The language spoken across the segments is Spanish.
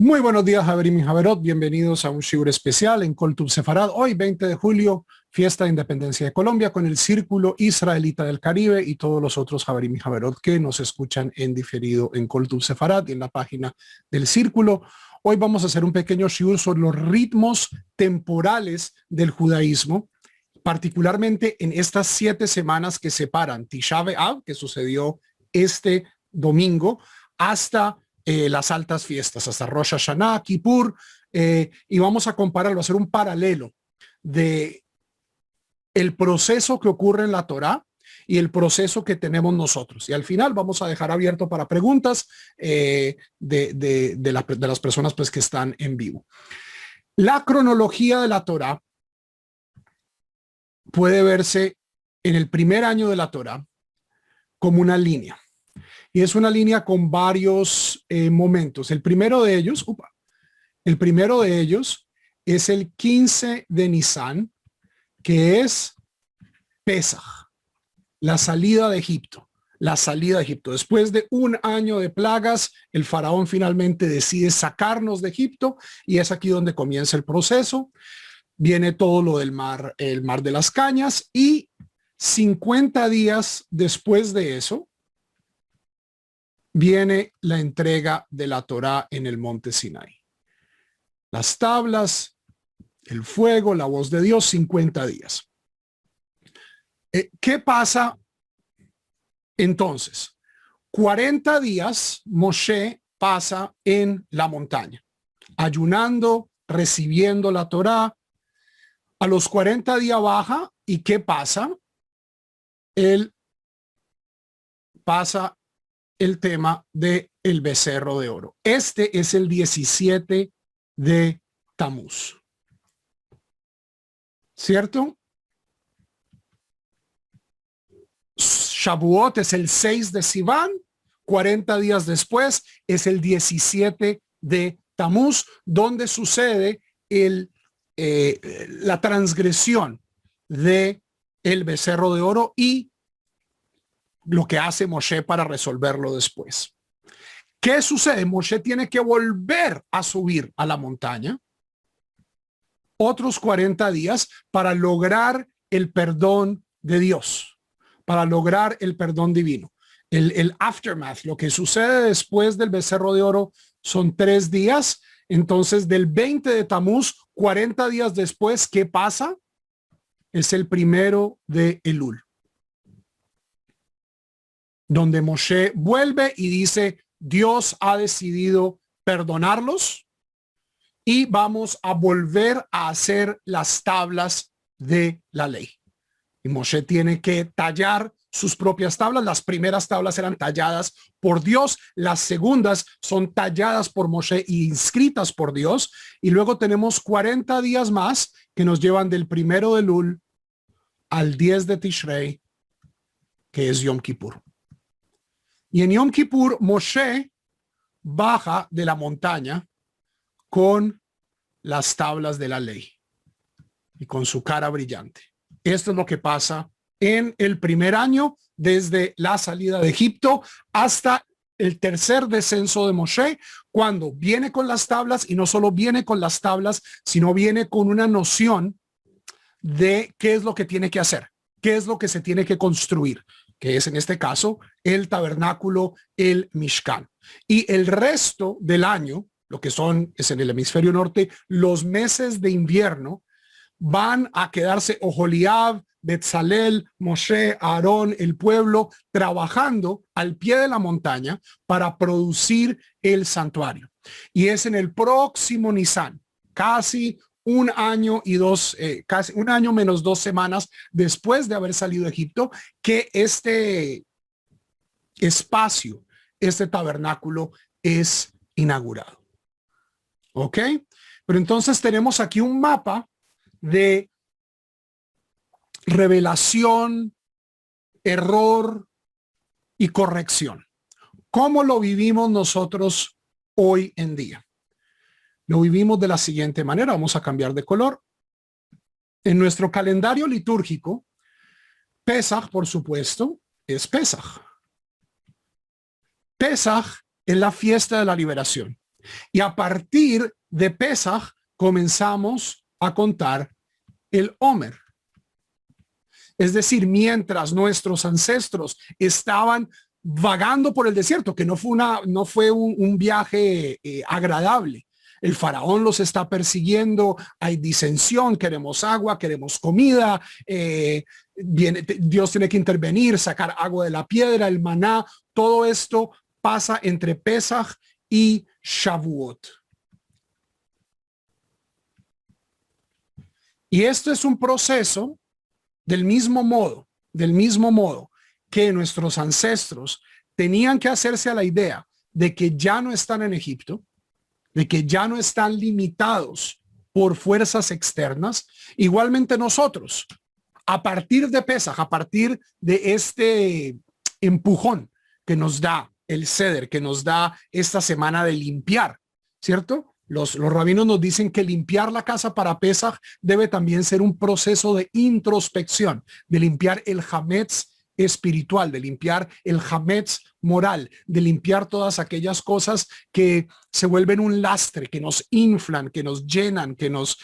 Muy buenos días, Javerim y Javerot. Bienvenidos a un shiur especial en Kol Tuv Sefarad. Hoy, 20 de julio, fiesta de independencia de Colombia, con el Círculo Israelita del Caribe y todos los otros Javerim y Javerot que nos escuchan en diferido en Kol Tuv Sefarad y en la página del Círculo. Hoy vamos a hacer un pequeño shiur sobre los ritmos temporales del judaísmo, particularmente en estas 7 semanas que separan Tisha B'Av, que sucedió este domingo, hasta las altas fiestas, hasta Rosh Hashanah, Kippur, y vamos a compararlo, hacer un paralelo de el proceso que ocurre en la Torá y el proceso que tenemos nosotros. Y al final vamos a dejar abierto para preguntas de las personas pues, que están en vivo. La cronología de la Torá puede verse en el primer año de la Torá como una línea. Y es una línea con varios momentos. El primero de ellos es el 15 de Nisan, que es Pesaj, la salida de Egipto. La salida de Egipto. Después de un año de plagas, el faraón finalmente decide sacarnos de Egipto y es aquí donde comienza el proceso. Viene todo lo del mar, el mar de las cañas, y 50 días después de eso, viene la entrega de la Torá en el monte Sinai. Las tablas, el fuego, la voz de Dios, 50 días. ¿Qué pasa entonces? 40 días Moshe pasa en la montaña, ayunando, recibiendo la Torá. A los 40 días baja, ¿y qué pasa? Él pasa el tema de el becerro de oro. Este es el 17 de Tamuz. ¿Cierto? Shavuot es el 6 de Sivan. 40 días después es el 17 de Tamuz, donde sucede la transgresión de el becerro de oro y lo que hace Moshe para resolverlo después. ¿Qué sucede? Moshe tiene que volver a subir a la montaña otros 40 días para lograr el perdón de Dios, para lograr el perdón divino. El aftermath, lo que sucede después del becerro de oro, son 3 días. Entonces, del 20 de Tamuz, 40 días después, ¿qué pasa? Es el 1 de Elul, donde Moshe vuelve y dice, Dios ha decidido perdonarlos y vamos a volver a hacer las tablas de la ley. Y Moshe tiene que tallar sus propias tablas. Las primeras tablas eran talladas por Dios, las segundas son talladas por Moshe y inscritas por Dios. Y luego tenemos 40 días más que nos llevan del 1 de Elul al 10 de Tishrei, que es Yom Kippur. Y en Yom Kippur, Moshe baja de la montaña con las tablas de la ley y con su cara brillante. Esto es lo que pasa en el primer año, desde la salida de Egipto hasta el tercer descenso de Moshe, cuando viene con las tablas, y no solo viene con las tablas, sino viene con una noción de qué es lo que tiene que hacer, qué es lo que se tiene que construir, que es en este caso el tabernáculo, el Mishkan. Y el resto del año, lo que es en el hemisferio norte, los meses de invierno, van a quedarse Oholiab, Betzalel, Moshe, Aarón, el pueblo, trabajando al pie de la montaña para producir el santuario. Y es en el próximo Nisan, casi un año menos 2 semanas después de haber salido de Egipto, que este espacio, este tabernáculo es inaugurado. ¿Ok? Pero entonces tenemos aquí un mapa de revelación, error y corrección. ¿Cómo lo vivimos nosotros hoy en día? Lo vivimos de la siguiente manera. Vamos a cambiar de color. En nuestro calendario litúrgico, Pesaj, por supuesto, es Pesaj. Pesaj es la fiesta de la liberación. Y a partir de Pesaj comenzamos a contar el Omer. Es decir, mientras nuestros ancestros estaban vagando por el desierto, que no fue un viaje agradable. El faraón los está persiguiendo, hay disensión, queremos agua, queremos comida, Dios tiene que intervenir, sacar agua de la piedra, el maná, todo esto pasa entre Pesaj y Shavuot. Y esto es un proceso del mismo modo que nuestros ancestros tenían que hacerse a la idea de que ya no están en Egipto, de que ya no están limitados por fuerzas externas. Igualmente nosotros, a partir de Pesaj, a partir de este empujón que nos da el Seder, que nos da esta semana de limpiar, ¿cierto? Los rabinos nos dicen que limpiar la casa para Pesaj debe también ser un proceso de introspección, de limpiar el hametz espiritual, de limpiar el hametz moral, de limpiar todas aquellas cosas que se vuelven un lastre, que nos inflan, que nos llenan, que nos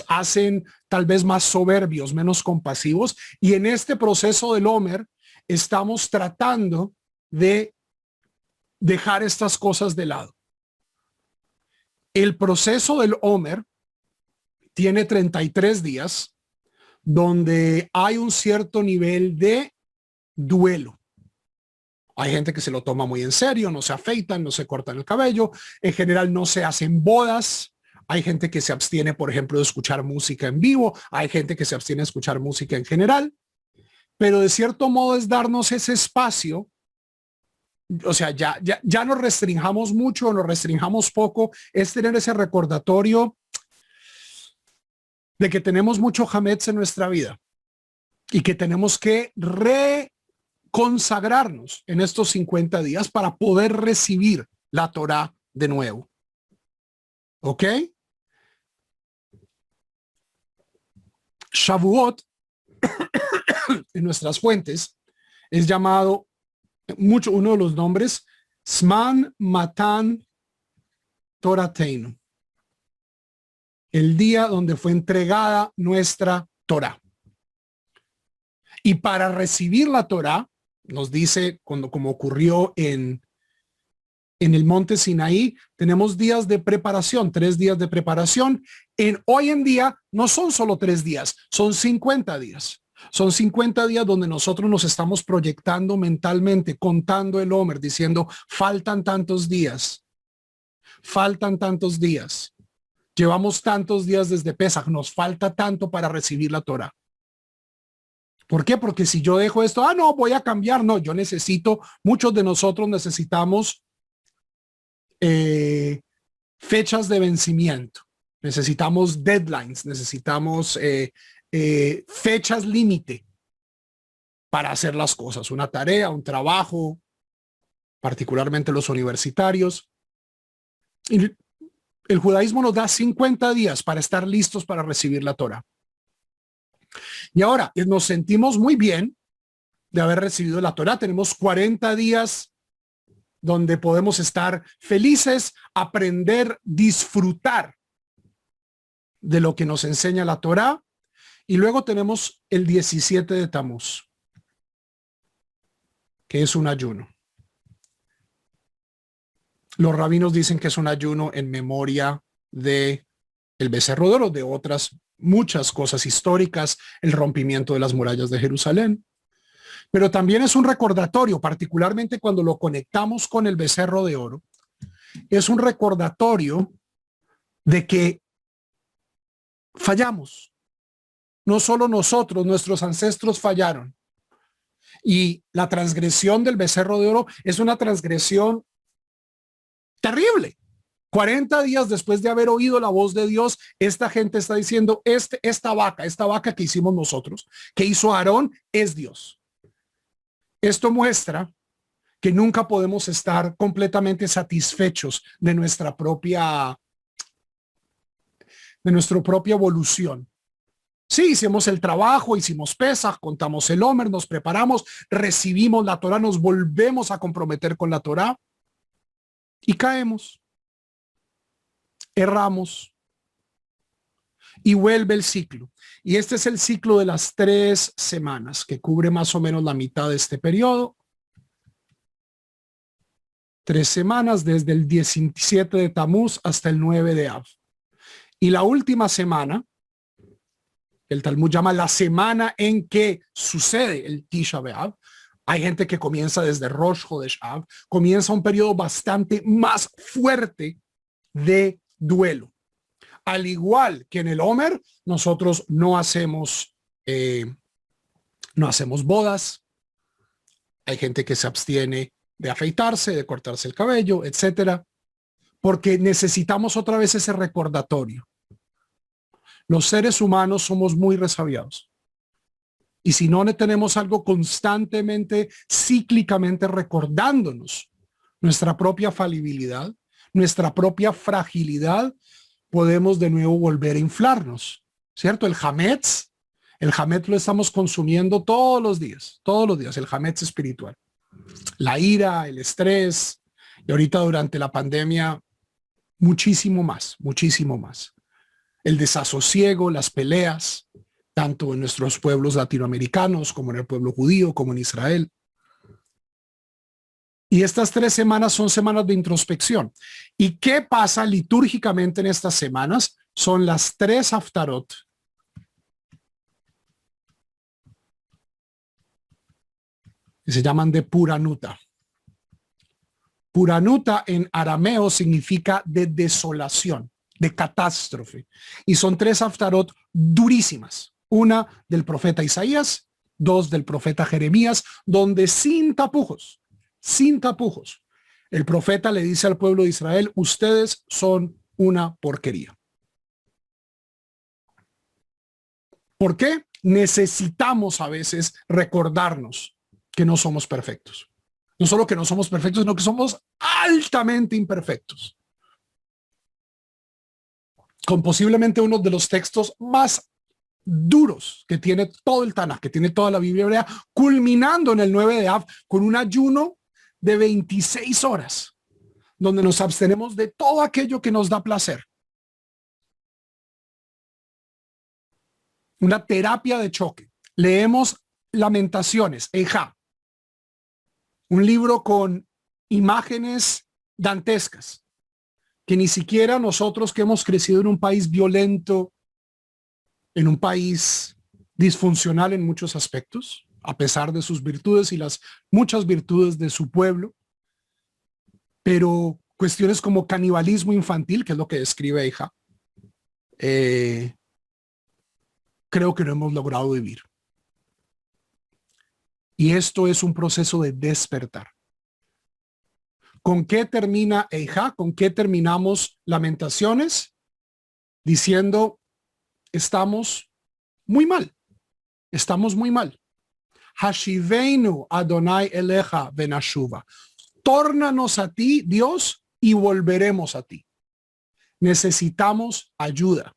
hacen tal vez más soberbios, menos compasivos. Y en este proceso del Omer estamos tratando de dejar estas cosas de lado. El proceso del Omer tiene 33 días donde hay un cierto nivel de duelo. Hay gente que se lo toma muy en serio, no se afeitan, no se cortan el cabello, en general no se hacen bodas. Hay gente que se abstiene, por ejemplo, de escuchar música en vivo, hay gente que se abstiene de escuchar música en general, pero de cierto modo es darnos ese espacio. O sea, ya nos restringamos mucho, nos restringamos poco, es tener ese recordatorio de que tenemos mucho hametz en nuestra vida y que tenemos que reconsagrarnos en estos 50 días para poder recibir la Torá de nuevo. ¿Ok? Shavuot en nuestras fuentes es llamado uno de los nombres, Zman Matan Torateinu, el día donde fue entregada nuestra Torá. Y para recibir la Torá, nos dice, como ocurrió en el monte Sinaí, tenemos días de preparación, 3 días de preparación. Hoy en día no son solo 3 días, son 50 días. Son 50 días donde nosotros nos estamos proyectando mentalmente, contando el Omer, diciendo, faltan tantos días, llevamos tantos días desde Pesaj, nos falta tanto para recibir la Torá. ¿Por qué? Porque si yo dejo esto, no, voy a cambiar, no, yo necesito, muchos de nosotros necesitamos fechas de vencimiento, necesitamos deadlines, necesitamos fechas límite para hacer las cosas, una tarea, un trabajo, particularmente los universitarios. Y el judaísmo nos da 50 días para estar listos para recibir la Torá. Y ahora nos sentimos muy bien de haber recibido la Torá. Tenemos 40 días donde podemos estar felices, aprender, disfrutar de lo que nos enseña la Torá. Y luego tenemos el 17 de Tamuz, que es un ayuno. Los rabinos dicen que es un ayuno en memoria de el becerro de oro, de otras muchas cosas históricas, el rompimiento de las murallas de Jerusalén. Pero también es un recordatorio, particularmente cuando lo conectamos con el becerro de oro, es un recordatorio de que fallamos. No solo nosotros, nuestros ancestros fallaron. Y la transgresión del becerro de oro es una transgresión terrible. 40 días después de haber oído la voz de Dios, esta gente está diciendo, esta vaca que hicimos nosotros, que hizo Aarón, es Dios. Esto muestra que nunca podemos estar completamente satisfechos de nuestra propia evolución. Sí, hicimos el trabajo, hicimos Pesaj, contamos el Omer, nos preparamos, recibimos la Torá, nos volvemos a comprometer con la Torá y caemos. erramos y vuelve el ciclo. Y este es el ciclo de las 3 semanas que cubre más o menos la mitad de este periodo. 3 semanas desde el 17 de Tamuz hasta el 9 de Av. Y la última semana, el Talmud llama la semana en que sucede el Tisha B'Av. Hay gente que comienza desde Rosh Chodesh Av, comienza un periodo bastante más fuerte de duelo. Al igual que en el Omer, nosotros no hacemos bodas. Hay gente que se abstiene de afeitarse, de cortarse el cabello, etcétera, porque necesitamos otra vez ese recordatorio. Los seres humanos somos muy resabiados. Y si no tenemos algo constantemente, cíclicamente recordándonos nuestra propia falibilidad, nuestra propia fragilidad, podemos de nuevo volver a inflarnos, ¿cierto? El hametz lo estamos consumiendo todos los días, el hametz espiritual. La ira, el estrés, y ahorita durante la pandemia, muchísimo más. El desasosiego, las peleas, tanto en nuestros pueblos latinoamericanos como en el pueblo judío, como en Israel. Y estas 3 semanas son semanas de introspección. ¿Y qué pasa litúrgicamente en estas semanas? Son las 3 haftarot que se llaman de Puranuta. Puranuta en arameo significa de desolación, de catástrofe. Y son 3 haftarot durísimas. Una del profeta Isaías, 2 del profeta Jeremías, donde sin tapujos, el profeta le dice al pueblo de Israel, ustedes son una porquería. ¿Por qué? Necesitamos a veces recordarnos que no somos perfectos. No solo que no somos perfectos, sino que somos altamente imperfectos. Con posiblemente uno de los textos más duros que tiene todo el Tanaj, que tiene toda la Biblia hebrea, culminando en el 9 de Av con un ayuno de 26 horas, donde nos abstenemos de todo aquello que nos da placer. Una terapia de choque. Leemos Lamentaciones, Eja, un libro con imágenes dantescas, que ni siquiera nosotros que hemos crecido en un país violento, en un país disfuncional en muchos aspectos, a pesar de sus virtudes y las muchas virtudes de su pueblo, pero cuestiones como canibalismo infantil, que es lo que describe Eja, creo que no hemos logrado vivir. Y esto es un proceso de despertar. ¿Con qué termina Eija? ¿Con qué terminamos Lamentaciones? Diciendo, estamos muy mal. Hashiveinu Adonai Eleja Benashuva. Tórnanos a ti, Dios, y volveremos a ti. Necesitamos ayuda.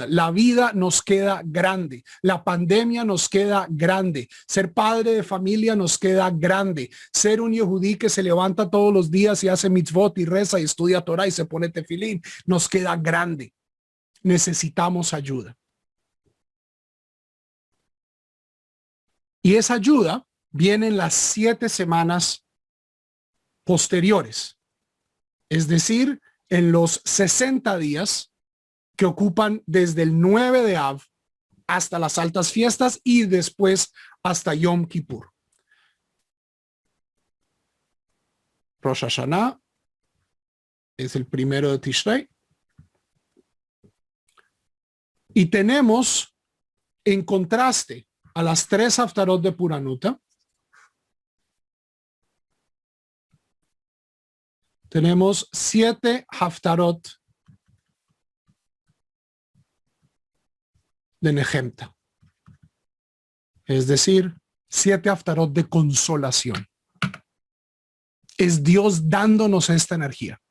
La vida nos queda grande. La pandemia nos queda grande. Ser padre de familia nos queda grande. Ser un yehudí que se levanta todos los días y hace mitzvot y reza y estudia Torah y se pone tefilín nos queda grande. Necesitamos ayuda. Y esa ayuda viene en las 7 semanas posteriores. Es decir, en los 60 días que ocupan desde el 9 de Av hasta las altas fiestas y después hasta Yom Kippur. Rosh Hashanah es el 1 de Tishrei. Y tenemos, en contraste a las 3 haftarot de Puranuta, tenemos 7 haftarot de Nehemta. Es decir, 7 haftarot de consolación. Es Dios dándonos esta energía.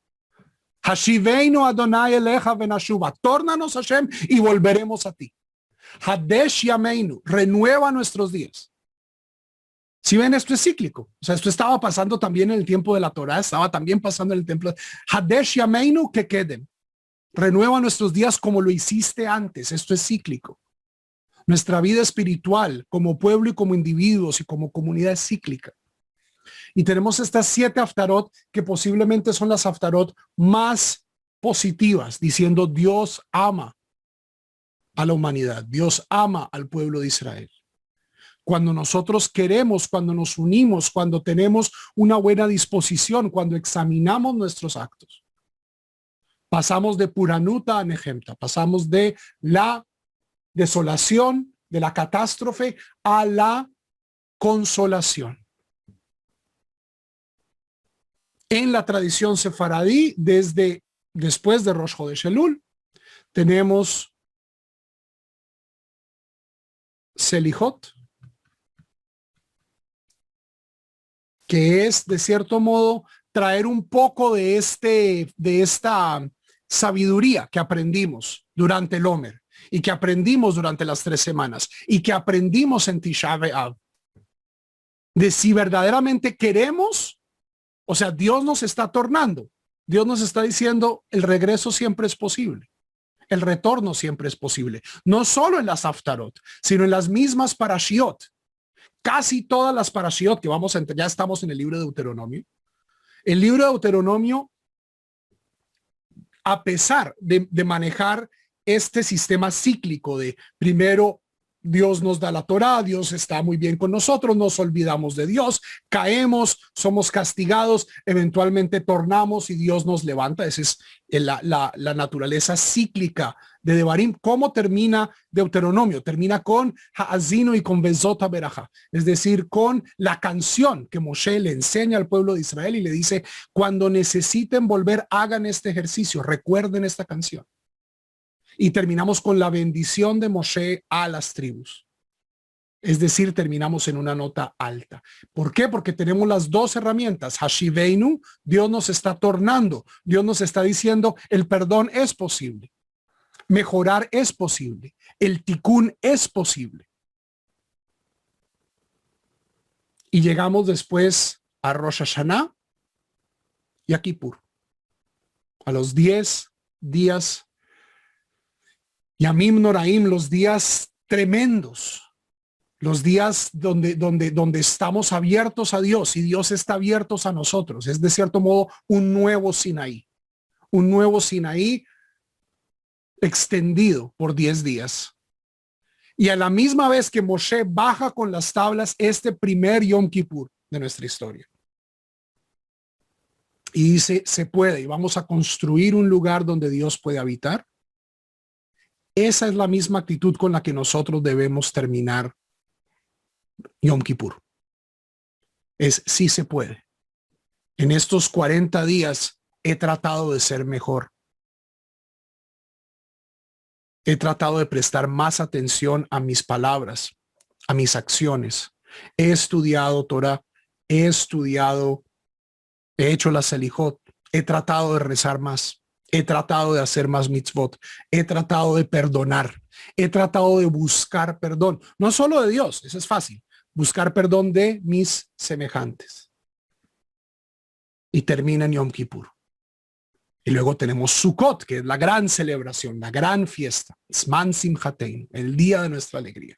Hashiveinu Adonai Eleja Benashuva. Tórnanos, Hashem, y volveremos a ti. Hadesh Yameinu. Renueva nuestros días. Si ven, esto es cíclico. O sea, esto estaba pasando también en el tiempo de la Torá, estaba también pasando en el templo. Hadesh Yameinu que queden. Renueva nuestros días como lo hiciste antes. Esto es cíclico. Nuestra vida espiritual como pueblo y como individuos y como comunidad es cíclica. Y tenemos estas 7 Haftarot que posiblemente son las Haftarot más positivas, diciendo Dios ama a la humanidad, Dios ama al pueblo de Israel. Cuando nosotros queremos, cuando nos unimos, cuando tenemos una buena disposición, cuando examinamos nuestros actos, pasamos de Puranuta a Nehemta, pasamos de la desolación, de la catástrofe a la consolación. En la tradición sefaradí, desde después de Rosh Chodesh Elul, tenemos Selijot, que es de cierto modo traer un poco de esta sabiduría que aprendimos durante el Omer y que aprendimos durante las 3 semanas y que aprendimos en Tisha B'Av, de si verdaderamente queremos. O sea, Dios nos está tornando. Dios nos está diciendo, el regreso siempre es posible. El retorno siempre es posible. No solo en las Haftarot, sino en las mismas Parashiot. Casi todas las Parashiot que vamos a entrar, ya estamos en el libro de Deuteronomio. El libro de Deuteronomio, a pesar de manejar este sistema cíclico de primero Dios nos da la Torá, Dios está muy bien con nosotros, nos olvidamos de Dios, caemos, somos castigados, eventualmente tornamos y Dios nos levanta. Esa es la naturaleza cíclica de Devarim. ¿Cómo termina Deuteronomio? Termina con Ha'azino y con Bezot HaBerajá, es decir, con la canción que Moshe le enseña al pueblo de Israel y le dice, cuando necesiten volver, hagan este ejercicio, recuerden esta canción. Y terminamos con la bendición de Moshe a las tribus. Es decir, terminamos en una nota alta. ¿Por qué? Porque tenemos las 2 herramientas. Hashiveinu, Dios nos está tornando. Dios nos está diciendo, el perdón es posible. Mejorar es posible. El tikkun es posible. Y llegamos después a Rosh Hashanah y a Kippur. A los 10 días Yamim Noraim, los días tremendos, los días donde estamos abiertos a Dios y Dios está abierto a nosotros. Es de cierto modo un nuevo Sinaí extendido por 10 días. Y a la misma vez que Moshe baja con las tablas este primer Yom Kippur de nuestra historia. Y dice, se puede, y vamos a construir un lugar donde Dios puede habitar. Esa es la misma actitud con la que nosotros debemos terminar Yom Kippur. Es sí se puede. En estos 40 días he tratado de ser mejor. He tratado de prestar más atención a mis palabras, a mis acciones. He estudiado Torah, he hecho la Selijot, he tratado de rezar más. He tratado de hacer más mitzvot. He tratado de perdonar. He tratado de buscar perdón. No solo de Dios, eso es fácil. Buscar perdón de mis semejantes. Y termina en Yom Kippur. Y luego tenemos Sukkot, que es la gran celebración, la gran fiesta. Zman Simchatein, el día de nuestra alegría.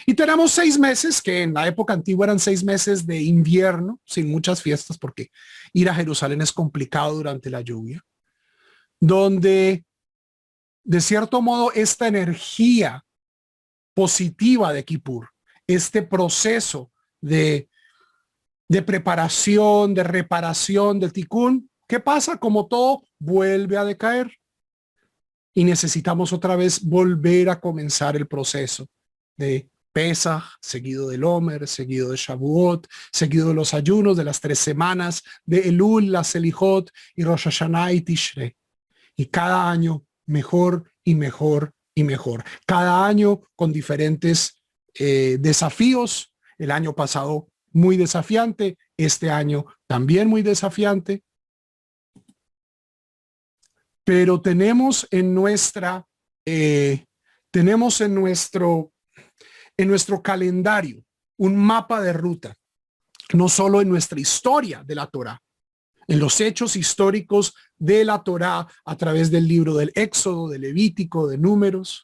Y tenemos 6 meses, que en la época antigua eran 6 meses de invierno, sin muchas fiestas, porque ir a Jerusalén es complicado durante la lluvia. Donde de cierto modo esta energía positiva de Kippur, este proceso de preparación, de reparación del tikkun, ¿qué pasa? Como todo vuelve a decaer y necesitamos otra vez volver a comenzar el proceso de Pesach, seguido del Omer, seguido de Shavuot, seguido de los ayunos de las 3 semanas, de Elul, la Selijot y Rosh Hashanah y Tishrei. Y cada año mejor y mejor y mejor. Cada año con diferentes desafíos. El año pasado muy desafiante. Este año también muy desafiante. Pero tenemos en nuestro calendario un mapa de ruta, no solo en nuestra historia de la Torá, en los hechos históricos de la Torá a través del libro del Éxodo, de Levítico, de Números,